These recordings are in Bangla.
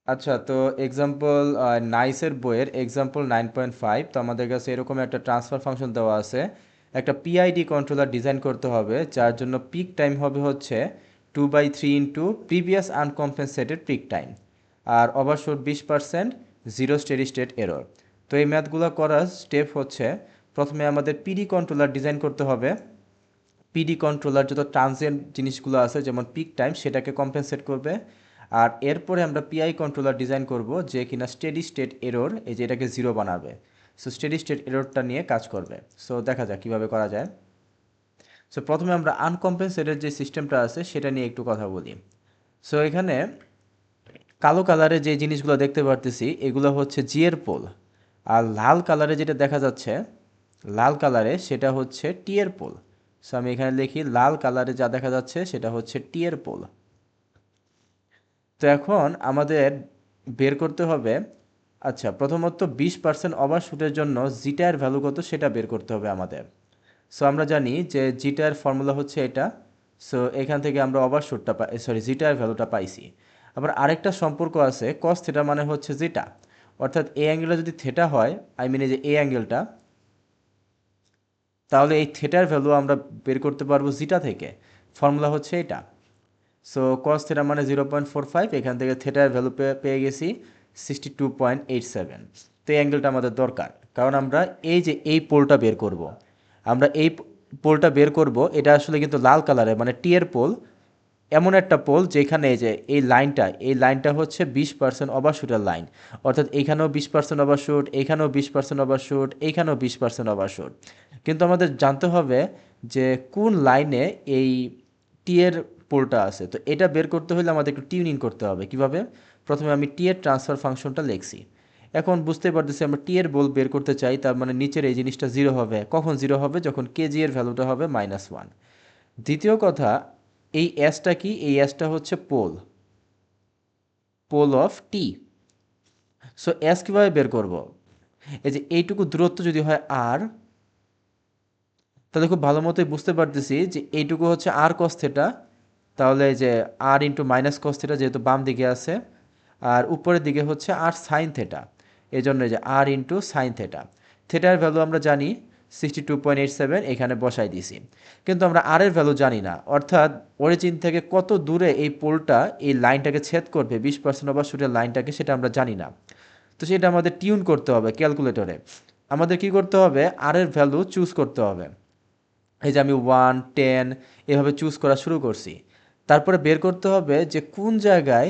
আচ্ছা, তো এক্সাম্পল নাইসের বইয়ের এক্সাম্পল 9.5, তো আমাদের কাছে এরকম একটা ট্রান্সফার ফাংশন দেওয়া আছে। একটা পিআইডি কন্ট্রোলার ডিজাইন করতে হবে, যার জন্য পিক টাইম হবে হচ্ছে 2/3 into previous uncompensated peak time, আর overshoot 20%, zero steady state error. তো এই ম্যাথগুলো করার স্টেপ হচ্ছে, প্রথমে আমাদের পিডি কন্ট্রোলার ডিজাইন করতে হবে। পিডি কন্ট্রোলার যত ট্রানজিয়েন্ট জিনিসগুলো আছে যেমন পিক টাইম সেটাকে কম্পেনসেট করবে। আর এরপরে আমরা পিআই কন্ট্রোলার ডিজাইন করব যে কিনা স্টেডি স্টেট এরর, এই যে এটাকে জিরো বানাবে। সো স্টেডি স্টেট এররটা নিয়ে কাজ করবে। সো দেখা যাক কীভাবে করা যায়। সো প্রথমে আমরা আনকম্পেনসেটেড যে সিস্টেমটা আছে সেটা নিয়ে একটু কথা বলি। সো এখানে কালো কালারে যে জিনিসগুলো দেখতে পারতেছি এগুলো হচ্ছে জি এর পোল, আর লাল কালারে যেটা দেখা যাচ্ছে, লাল কালারে সেটা হচ্ছে টি এর পোল। সো আমি এখানে লিখি লাল কালারে যা দেখা যাচ্ছে সেটা হচ্ছে টি এর পোল। তো এখন আমাদের বের করতে হবে, আচ্ছা প্রথমত 20% ওভারশুটের জন্য জিটার ভ্যালু কত সেটা বের করতে হবে আমাদের। সো আমরা জানি যে জিটার ফর্মুলা হচ্ছে এটা। সো এখান থেকে আমরা ওভারশুটটা জিটার ভ্যালুটা পাইছি। আবার আরেকটা সম্পর্ক আছে, কস থিটা মানে হচ্ছে জিটা, অর্থাৎ এই অ্যাঙ্গেলটা যদি থেটা হয়, আই মিন এই যে এই অ্যাঙ্গেলটা, তাহলে এই থেটার ভ্যালু আমরা বের করতে পারবো জিটা থেকে। ফর্মুলা হচ্ছে এটা। সো কস থিটা মানে 0.45, এখান থেকে থেটার ভ্যালু পেয়ে গেছি 62.87। তো এই অ্যাঙ্গেলটা আমাদের দরকার, কারণ আমরা এই যে এই পোলটা বের করব, আমরা এই পোলটা বের করব, এটা আসলে কিন্তু লাল কালারের মানে টি এর পোল। এমন একটা পোল যেখানে এই যে এই লাইনটা হচ্ছে 20% ওভারশুটের লাইন, অর্থাৎ এইখানেও 20% ওভারশুট, এইখানেও 20% ওভারশুট, এইখানেও 20% ওভারশুট। কিন্তু আমাদের জানতে হবে যে কোন লাইনে এই টি এর পোলটা আছে। তো এটা বের করতে হলে আমাদের একটু টিউনিং করতে হবে। কিভাবে? প্রথমে আমি টি এর ট্রান্সফার ফাংশনটা লিখছি। এখন বুঝতে পারতেছি আমরা টি এর বোল বের করতে চাই, তার মানে নিচের এই জিনিসটা জিরো হবে। কখন জিরো হবে? যখন কেজি এর ভ্যালুটা হবে -1। দ্বিতীয় কথা, এই অ্যাসটা কি? এই অ্যাসটা হচ্ছে pole, pole of T. So অ্যাস কীভাবে বের করব? এই যে এইটুকু দূরত্ব যদি হয় আর, তাহলে খুব ভালো মতোই বুঝতে পারতেছি যে এইটুকু হচ্ছে আর কস থেটা। তাহলে এই যে আর ইন্টু মাইনাস কস থেটা, যেহেতু বাম দিকে আছে, আর উপরের দিকে হচ্ছে আর সাইন থেটা, এই জন্য এই যে আর ইন্টু সাইন থেটা। থেটার ভ্যালু আমরা জানি 62.87, এখানে বসাই দিছি। কিন্তু আমরা আর এর ভ্যালু জানি না, অর্থাৎ অরিজিন থেকে কত দূরে এই পোলটা এই লাইনটাকে ছেদ করবে, 20% ওভারশুটের লাইনটাকে, সেটা আমরা জানি না। তো সেটা আমাদের টিউন করতে হবে ক্যালকুলেটরে। আমাদের কি করতে হবে? আর এর ভ্যালু চুজ করতে হবে। এই যে আমি 1, 10 এভাবে চুজ করা শুরু করছি। তারপরে বের করতে হবে যে কোন জায়গায়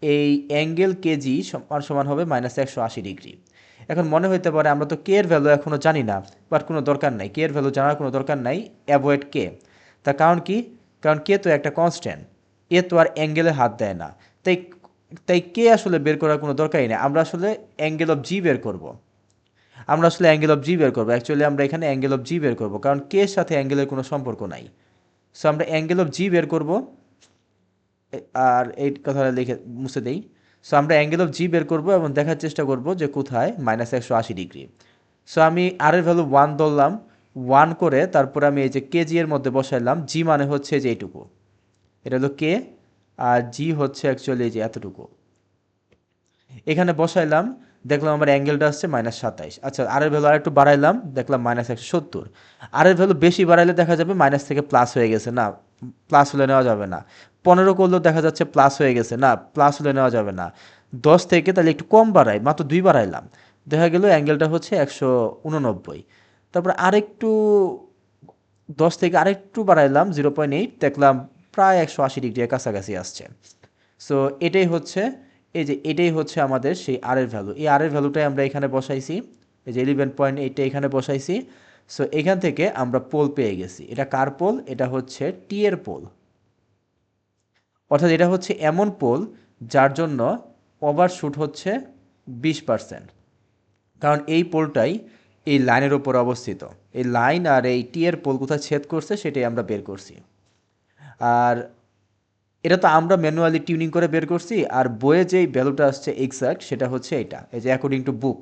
এই অ্যাঙ্গেল কেজি সমান সমান হবে -180 ডিগ্রি। এখন মনে হইতে পারে আমরা তো কে এর ভ্যালু এখনও জানি না, বাট কোনো দরকার নাই, কে এর ভ্যালু জানার কোনো দরকার নাই। অ্যাভয়েড কে। তার কারণ কি? কারণ কে তো একটা কনস্ট্যান্ট, এ তো আর অ্যাঙ্গেলে হাত দেয় না। তাই তাই কে আসলে বের করার কোনো দরকারই নেই, আমরা আসলে অ্যাঙ্গেল অফ জি বের করব। আমরা আসলে অ্যাঙ্গেল অফ জি বের করবো। অ্যাকচুয়ালি আমরা এখানে অ্যাঙ্গেল অফ জি বের করবো, কারণ কে এর সাথে অ্যাঙ্গেলের কোনো সম্পর্ক নাই। সো আমরা অ্যাঙ্গেল অফ জি বের করব। আর এই কথাটা লিখে মুছে দেই। সো আমরা অ্যাঙ্গেল অফ জি বের করব এবং দেখার চেষ্টা করব যে কোথায় -180 ডিগ্রি। সো আমি আর এর ভ্যালু 1 ধরলাম, 1 করে তারপরে আমি এই যে কেজি এর মধ্যে বসাইলাম। জি মানে হচ্ছে যে এইটুকু, এটা হলো কে, আর জি হচ্ছে অ্যাকচুয়ালি এই যে এতটুকু। এখানে বসাইলাম, দেখলাম আমার অ্যাঙ্গেলটা আসছে -27। আচ্ছা, আর এর ভ্যালু আর একটু বাড়াইলাম, দেখলাম -170। আর এর ভ্যালু বেশি বাড়াইলে দেখা যাবে মাইনাস থেকে প্লাস হয়ে গেছে, না প্লাস হলে নেওয়া যাবে না। 15 করলেও দেখা যাচ্ছে প্লাস হয়ে গেছে, না প্লাস হলে নেওয়া যাবে না। 10 থেকে তাহলে একটু কম বাড়াই, মাত্র 2 বাড়াইলাম, দেখা গেল অ্যাঙ্গেলটা হচ্ছে 189। তারপর আরেকটু 10 থেকে আরেকটু বাড়াইলাম 0.8, দেখলাম প্রায় 180 ডিগ্রির কাছাকাছি আসছে। সো এটাই হচ্ছে, এই যে এটাই হচ্ছে আমাদের সেই আর এর ভ্যালু। এই আর এর ভ্যালুটাই আমরা এখানে বসাইছি, এই যে 11.8টা এখানে বসাইছি। সো এখান থেকে আমরা পোল পেয়ে গেছি। এটা কার পোল? এটা হচ্ছে টি এর পোল। অর্থাৎ এটা হচ্ছে এমন পোল যার জন্য ওভারশুট হচ্ছে 20%, কারণ এই পোলটাই এই লাইনের ওপর অবস্থিত। এই লাইন আর এই টি এর পোল কোথায় ছেদ করছে সেটাই আমরা বের করছি। আর এটা তো আমরা ম্যানুয়ালি টিউনিং করে বের করছি, আর বইয়ে যেই ভ্যালুটা আসছে এক্সাক্ট সেটা হচ্ছে এটা, এই যে অ্যাকর্ডিং টু বুক।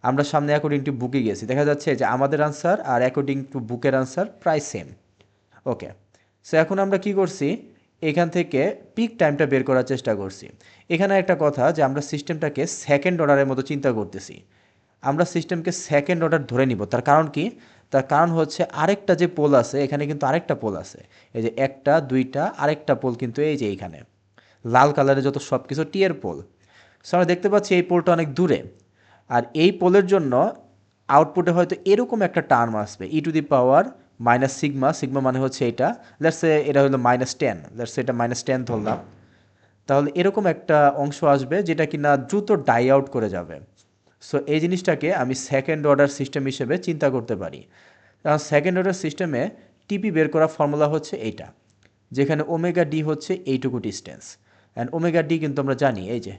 আমরা সামনে অ্যাকর্ডিং টু বুকে গেছি, দেখা যাচ্ছে যে আমাদের আনসার আর অ্যাকর্ডিং টু বুকের আনসার প্রায় সেম। ওকে। সো এখন আমরা কি করছি, এখান থেকে পিক টাইমটা বের করার চেষ্টা করছি। এখানে একটা কথা যে আমরা সিস্টেমটাকে সেকেন্ড অর্ডারের মতো চিন্তা করতেছি। আমরা সিস্টেমকে সেকেন্ড অর্ডার ধরে নিব। তার কারণ কি? তার কারণ হচ্ছে আরেকটা যে পোল আছে এখানে কিন্তু আরেকটা পোল আছে। এই যে একটা দুইটা আরেকটা পোল কিন্তু এই যে এইখানে লাল কালারে যত সব কিছু টি এর পোল। সো আমরা দেখতে পাচ্ছি এই পোলটা অনেক দূরে। আর এই পোলের জন্য আউটপুটে হয়তো এরকম একটা টার্ম আসবে e to the power minus sigma. Sigma মানে হচ্ছে এটা, লেটসে এটা হলো -10, লেটসে এটা -10 ধরলাম। তাহলে এরকম একটা অংশ আসবে যেটা কিনা দ্রুত ডাই আউট করে যাবে। সো এই জিনিসটাকে আমি সেকেন্ড অর্ডার সিস্টেম হিসেবে চিন্তা করতে পারি। কারণ সেকেন্ড অর্ডার সিস্টেমে টিপি বের করা ফর্মুলা হচ্ছে এইটা, যেখানে ওমেগা ডি হচ্ছে এইটুকু ডিস্টেন্স। অ্যান্ড ওমেগা ডি কিন্তু আমরা জানি এই যে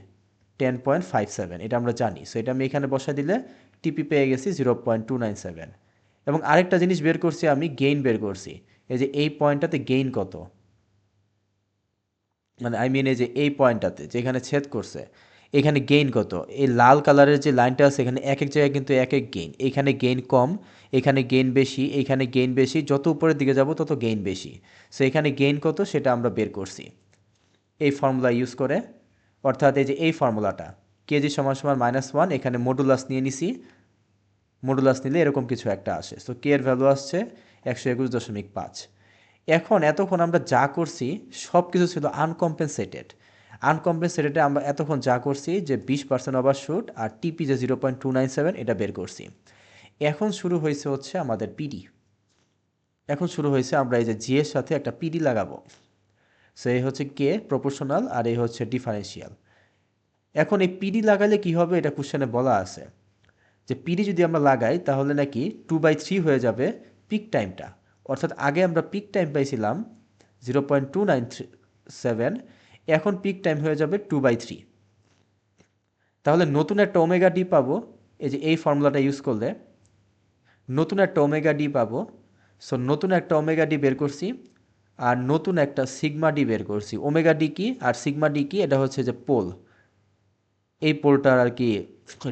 10.57, এটা আমরা জানি। সো এটা আমি এখানে বসা দিলে টিপি পেয়ে গেছি 0.297। এবং আরেকটা জিনিস বের করছি, আমি গেইন বের করছি। এই যে এই পয়েন্টটাতে গেইন কত, মানে আই মিন এই যে এই পয়েন্টটাতে যেখানে ছেদ করছে এখানে গেইন কত। এই লাল কালারের যে লাইনটা আছে এখানে এক এক জায়গায় কিন্তু এক এক গেইন। এখানে গেইন কম, এখানে গেইন বেশি, এখানে গেইন বেশি, যত উপরের দিকে যাব তত গেইন বেশি। সো এখানে গেইন কত সেটা আমরা বের করছি এই ফর্মুলা ইউজ করে। অর্থাৎ এই যে এই ফর্মুলাটা কেজি সমান সমান -1, এখানে মডুলাস নিয়ে নিছি। মডুলাস নিলে এরকম কিছু একটা আসে। সো কে এর ভ্যালু আসছে 121.5। এখন এতক্ষণ আমরা যা করছি সব কিছু ছিল আনকম্পেনসেটেড। আনকম্পেনসেটেডে আমরা এতক্ষণ যা করছি যে 20% ওভারশুট আর টিপি যে 0.297 এটা বের করছি। এখন শুরু হয়েছে হচ্ছে আমাদের পিডি। এখন শুরু হয়েছে আমরা এই যে জি এর সাথে একটা পিডি লাগাবো। সো এই হচ্ছে কে প্রপোর্শনাল আর এই হচ্ছে ডিফারেন্সিয়াল। এখন এই পিডি লাগালে কি হবে এটা কোশ্চেনে বলা আছে যে পিডি যদি আমরা লাগাই তাহলে নাকি 2/3 হয়ে যাবে পিক টাইমটা। অর্থাৎ আগে আমরা পিক টাইম পাইছিলাম 0.297, এখন পিক টাইম হয়ে যাবে 2/3। তাহলে নতুন একটা ওমেগা ডি পাবো এই যে এই ফর্মুলাটা ইউজ করলে। নতুন একটা ওমেগা ডি পাবো। সো নতুন একটা ওমেগা ডি বের করছি আর নতুন একটা সিগমা ডি বের করছি। ওমেগা ডি কি আর সিগমা ডি কি, এটা হচ্ছে যে পোল। এই পোলটার আর কি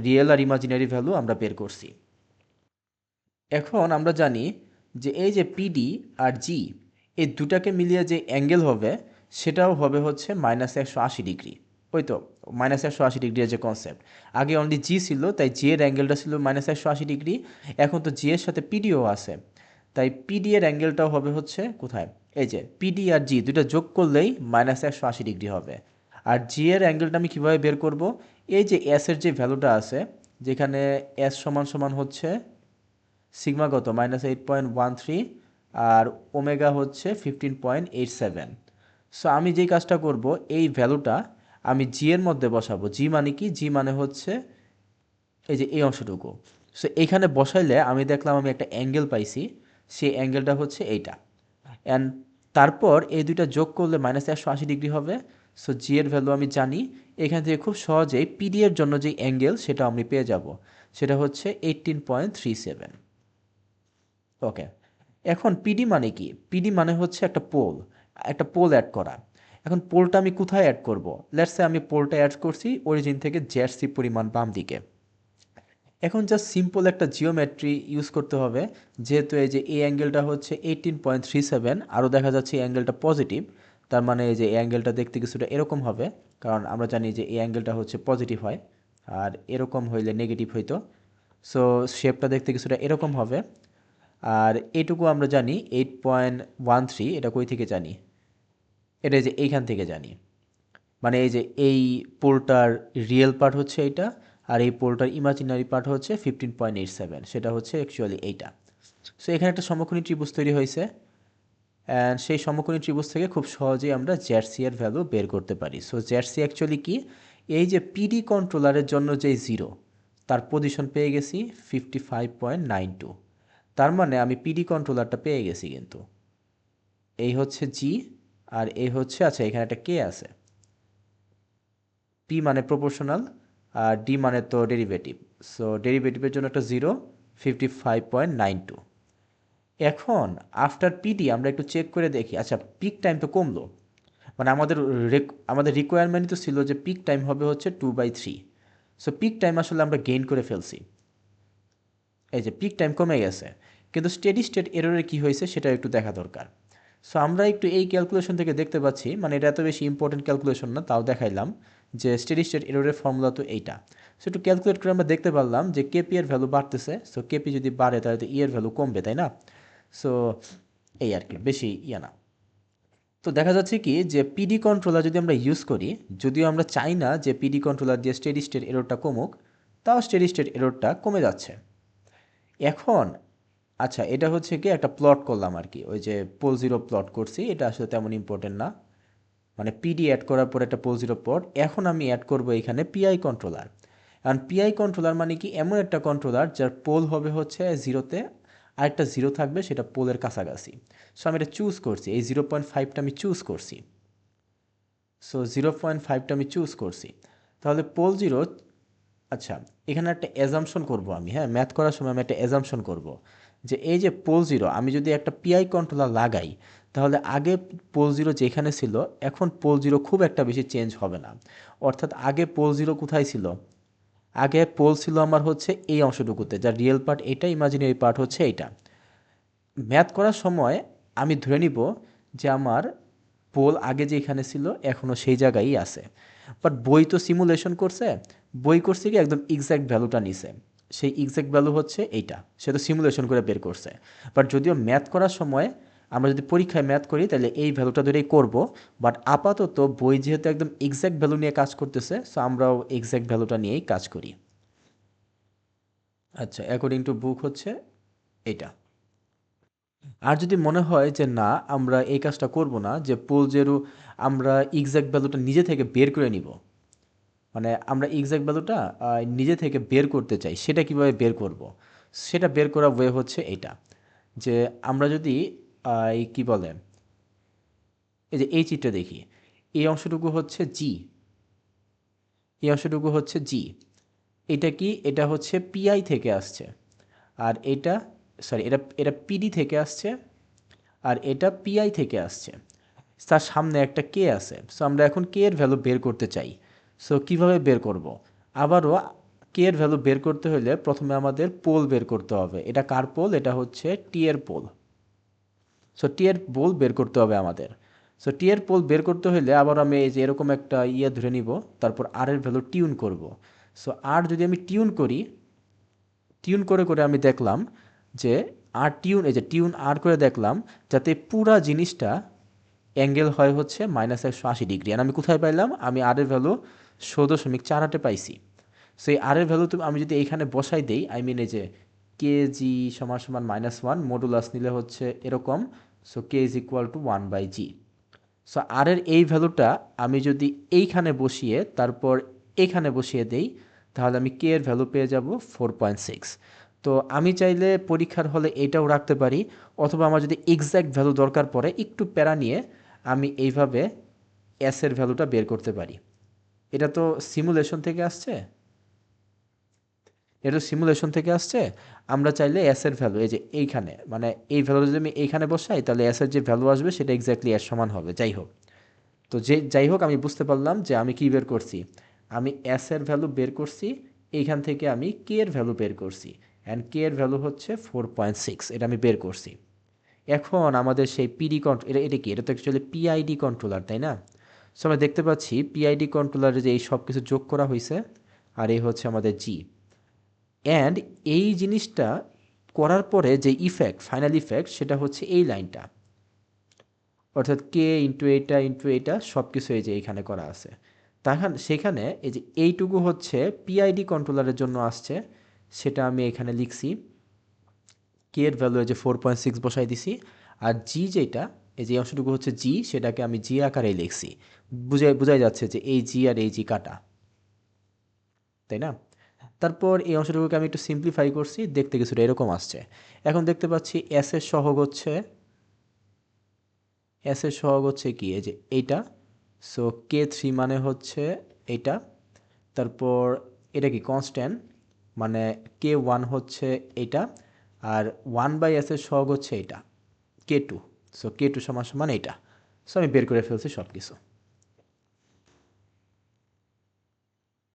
রিয়েল আর ইমাজিনারি ভ্যালু আমরা বের করছি। এখন আমরা জানি যে এই যে পিডি আর জি এই দুটাকে মিলিয়ে যে অ্যাঙ্গেল হবে সেটাও হবে হচ্ছে -180 ডিগ্রি। ওই তো -180 ডিগ্রি যে কনসেপ্ট। আগে অনলি জি ছিল তাই জি এর অ্যাঙ্গেলটা ছিল -180 ডিগ্রি। এখন তো জি এর সাথে পিডিও আছে তাই পিডি এর অ্যাঙ্গেলটাও হবে হচ্ছে কোথায়, এই যে পিডি আর জি দুটো যোগ করলেই -180 ডিগ্রি হবে। আর জি এর অ্যাঙ্গেলটা আমি কীভাবে বের করব, এই যে এস এর যে ভ্যালুটা আছে যেখানে এস সমান সমান হচ্ছে সিগমা কত -8.13 আর ওমেগা হচ্ছে 15.87। সো আমি যেই কাজটা করব এই ভ্যালুটা আমি জি এর মধ্যে বসাবো। জি মানে কি, জি মানে হচ্ছে এই যে এই অংশটুকু। সো এইখানে বসাইলে আমি দেখলাম আমি একটা অ্যাঙ্গেল পাইছি, সেই অ্যাঙ্গেলটা হচ্ছে এইটা। অ্যান্ড তারপর এই দুইটা যোগ করলে -180 ডিগ্রি হবে। সো জি এর ভ্যালু আমি জানি। এখান থেকে খুব সহজেই পিডি এর জন্য যে অ্যাঙ্গেল সেটা আমি পেয়ে যাব, সেটা হচ্ছে 18.37। ওকে, এখন পিডি মানে কি? পিডি মানে হচ্ছে একটা পোল, একটা পোল অ্যাড করা। এখন পোলটা আমি কোথায় অ্যাড করব? লেটস সে আমি পোলটা অ্যাড করছি অরিজিন থেকে জেডসি পরিমাণ বাম দিকে। এখন জাস্ট সিম্পল একটা জিওমেট্রি ইউজ করতে হবে। যেহেতু এই যে এই অ্যাঙ্গেলটা হচ্ছে 18.37, আরও দেখা যাচ্ছে এই অ্যাঙ্গেলটা পজিটিভ। তার মানে এই যে এই অ্যাঙ্গেলটা দেখতে কিছুটা এরকম হবে, কারণ আমরা জানি যে এই অ্যাঙ্গেলটা হচ্ছে পজিটিভ হয় আর এরকম হইলে নেগেটিভ হইতো। সো শেপটা দেখতে কিছুটা এরকম হবে। আর এটুকু আমরা জানি 8.13, এটা কই থেকে জানি, এটা এই যে এইখান থেকে জানি। মানে এই যে এই পোলটার রিয়েল পার্ট হচ্ছে এইটা আর এই পোলটার ইমাজিনারি পার্ট হচ্ছে 15.87, সেটা হচ্ছে অ্যাকচুয়ালি এইটা। সো এখানে একটা সমকোণী ত্রিভুজ তৈরি হয়েছে অ্যান্ড সেই সমকোণী ত্রিভুজ থেকে খুব সহজেই আমরা জেডসি এর ভ্যালু বের করতে পারি। সো জেডসি অ্যাকচুয়ালি কি, এই যে পিডি কন্ট্রোলারের জন্য যেই জিরো তার পজিশন পেয়ে গেছি 55.92। তার মানে আমি পিডি কন্ট্রোলারটা পেয়ে গেছি কিন্তু। এই হচ্ছে জি আর এই হচ্ছে, আচ্ছা এখানে একটা কে আছে। পি মানে প্রপোর্শনাল আর ডি মানে তো ডেরিভেটিভ। সো ডেরিভেটিভের জন্য একটা 55.92। এখন আফটার পিডি আমরা একটু চেক করে দেখি, আচ্ছা পিক টাইম তো কমলো। মানে আমাদের রিকোয়ারমেন্ট তো ছিল যে পিক টাইম হবে হচ্ছে 2/3। সো পিক টাইম আসলে আমরা গেইন করে ফেলছি। এই যে পিক টাইম কমে গেছে, কিন্তু স্টেডি স্টেট এররে কী হয়েছে সেটা একটু দেখা দরকার। সো আমরা একটু এই ক্যালকুলেশন থেকে দেখতে পাচ্ছি, মানে এটা এত বেশি ইম্পর্টেন্ট ক্যালকুলেশন না, তাও দেখাইলাম যে স্টেডি স্টেট এররের ফর্মুলা তো এইটা। সো একটু ক্যালকুলেট করে আমরা দেখতে পারলাম যে কেপি এর ভ্যালু বাড়তেছে, সো কেপি যদি বাড়ে তাহলে তো ই এর ভ্যালু কমবে, তাই না? সো এই আর কি, বেশি ইয়া না। তো দেখা যাচ্ছে কি যে পিডি কন্ট্রোলার যদি আমরা ইউজ করি, যদিও আমরা চাই না যে পিডি কন্ট্রোলার দিয়ে স্টেডি স্টেট এররটা কমুক, তাও স্টেডি স্টেট এররটা কমে যাচ্ছে। এখন আচ্ছা, এটা হচ্ছে কি একটা প্লট করলাম আর কি, ওই যে পোল জিরো প্লট করছি, এটা আসলে তেমন ইম্পর্টেন্ট না। মানে পিডি অ্যাড করার পর একটা পোল জিরো প্লট। এখন আমি অ্যাড করব এখানে পিআই কন্ট্রোলার। কারণ পিআই কন্ট্রোলার মানে কি, এমন একটা কন্ট্রোলার যার পোল হবে হচ্ছে জিরোতে, আরেকটা জিরো থাকবে সেটা পোলের কাছাকাছি। সো আমি এটা চুজ করছি, এই 0.5টা আমি চুজ করছি। সো 0.5টা আমি চুজ করছি, তাহলে পোল জিরো। আচ্ছা, এখানে একটা অ্যাজাম্পশন করব আমি, হ্যাঁ, ম্যাথ করার সময় আমি একটা অ্যাজাম্পশন করব যে এই যে পোল জিরো, আমি যদি একটা পিআই কন্ট্রোলার লাগাই, তাহলে আগে পোল জিরো যেখানে ছিল, এখন পোল জিরো খুব একটা বেশি চেঞ্জ হবে না। অর্থাৎ আগে পোল জিরো কোথায় ছিল? আগে পোল ছিল আমার হচ্ছে এই অংশটুকুতে, যার রিয়েল পার্ট এটা, ইমাজিনারি পার্ট হচ্ছে এইটা। ম্যাথ করার সময় আমি ধরে নিব যে আমার পোল আগে যেখানে ছিল এখনও সেই জায়গায়ই আছে। বাট বই তো সিমুলেশন করছে, বই করছে কি একদম এক্স্যাক্ট ভ্যালুটা নিছে, সেই এক্স্যাক্ট ভ্যালু হচ্ছে এইটা, সে তো সিমুলেশন করে বের করছে। বাট যদিও ম্যাথ করার সময় আমরা যদি পরীক্ষায় ম্যাথ করি তাহলে এই ভ্যালুটা ধরেই করব। বাট আপাতত বই যেহেতু একদম এক্স্যাক্ট ভ্যালু নিয়ে কাজ করতেছে, সো আমরাও এক্স্যাক্ট ভ্যালুটা নিয়েই কাজ করি। আচ্ছা, অ্যাকর্ডিং টু বুক হচ্ছে এটা। আর যদি মনে হয় যে না, আমরা এই কাজটা করব না, যে পোল জেরো আমরা এক্স্যাক্ট ভ্যালুটা নিজে থেকে বের করে নিব, মানে আমরা এক্স্যাক্ট ভ্যালুটা নিজে থেকে বের করতে চাই, সেটা কিভাবে বের করব? সেটা বের করা ওয়ে হচ্ছে এটা, যে আমরা যদি এই কি বলে, এই যে এই চিত্রে দেখি, এই অংশটুকু হচ্ছে জি, এই অংশটুকু হচ্ছে জি। এটা কি, এটা হচ্ছে পিআই থেকে আসছে, আর এটা, সরি, এটা এটা পিডি থেকে আসছে, আর এটা পিআই থেকে আসছে। তার সামনে একটা কে আছে, সো আমরা এখন কে এর ভ্যালু বের করতে চাই। সো কিভাবে বের করব? আবারও কে এর ভ্যালু বের করতে হলে প্রথমে আমাদের পোল বের করতে হবে। এটা কার পোল? এটা হচ্ছে টি এর পোল। সো টি এর পোল বের করতে হবে আমাদের। সো টি এর পোল বের করতে হলে আবার আমি এই যে এরকম একটা ইয়ে ধরে নিব, তারপর আর এর ভ্যালু টিউন করব। সো আর যদি আমি টিউন করি, টিউন করে করে আমি দেখলাম যে আর টিউন, এই যে টিউন আর করে দেখলাম যাতে পুরা জিনিসটা অ্যাঙ্গেল হয় হচ্ছে -180 ডিগ্রি। আর আমি কোথায় পাইলাম? আমি আর এর ভ্যালু 16.48 পাইছি। সো এই আর এর ভ্যালু আমি যদি এইখানে বসাই দেই, আই মিন এই যে কে জি সমান সমান -1, মডুলাস নিলে হচ্ছে এরকম। So K is equal to 1/g। So R এর এই ভ্যালুটা আমি যদি এইখানে বসিয়ে তারপর এইখানে বসিয়ে দেই, তাহলে আমি কে এর ভ্যালু পেয়ে যাব 4.6। তো আমি চাইলে পরীক্ষার হলে এইটাও রাখতে পারি, অথবা আমার যদি এক্স্যাক্ট ভ্যালু দরকার পড়ে একটু প্যারা নিয়ে আমি এইভাবে এস এর ভ্যালুটা বের করতে পারি। এটা তো সিমুলেশন থেকে আসছে, এটা সিমুলেশন থেকে আসছে। আমরা চাইলে এস এর ভ্যালু এই যে এইখানে, মানে এই ভ্যালু যদি আমি এইখানে বসাই, তাহলে এস এর যে ভ্যালু আসবে সেটা এক্স্যাক্টলি এর সমান হবে। যাই হোক, তো যাই হোক, আমি বুঝতে পারলাম যে আমি কি বের করছি। আমি এস এর ভ্যালু বের করছি, এইখান থেকে আমি কে এর ভ্যালু বের করছি, অ্যান্ড কে এর ভ্যালু হচ্ছে 4.6, এটা আমি বের করছি। এখন আমাদের সেই পিডি কন্ট্রোল, এটা কি, এটা তো অ্যাকচুয়ালি পিআইডি কন্ট্রোলার, তাই না? সো আমরা দেখতে পাচ্ছি পিআইডি কন্ট্রোলারে যে এই সব কিছু যোগ করা হয়েছে, আর এই হচ্ছে আমাদের জি। অ্যান্ড এই জিনিসটা করার পরে যে ইফেক্ট, ফাইনাল ইফেক্ট, সেটা হচ্ছে এই লাইনটা, অর্থাৎ কে ইন্টু এইটা সব কিছু এই যে এইখানে করা আছে। তখন সেখানে এই যে এইটুকু হচ্ছে পিআইডি কন্ট্রোলারের জন্য আসছে, সেটা আমি এখানে লিখছি। কে এর ভ্যালু এই যে 4.6 বসাই দিছি। আর জি যেটা, এই যে অংশটুকু হচ্ছে জি, সেটাকে আমি জি আকারে লিখছি। বুঝাই যাচ্ছে যে এই জি আর এই জি কাটা, তাই না? তারপর এই অংশটুকুকে আমি একটু সিম্পলিফাই করছি, দেখতে কিছুটা এরকম আসছে। এখন দেখতে পাচ্ছি এস এর সহগ হচ্ছে, এস এর সহগ হচ্ছে কি, এই যে এইটা। সো কে থ্রি মানে হচ্ছে এইটা। তারপর এটা কি কনস্ট্যান্ট, মানে কে ওয়ান হচ্ছে এইটা। আর 1/s এর সহগ হচ্ছে এইটা, কে টু। সো কে টু সমান সমান এইটা। সো আমি বের করে ফেলছি সব কিছু।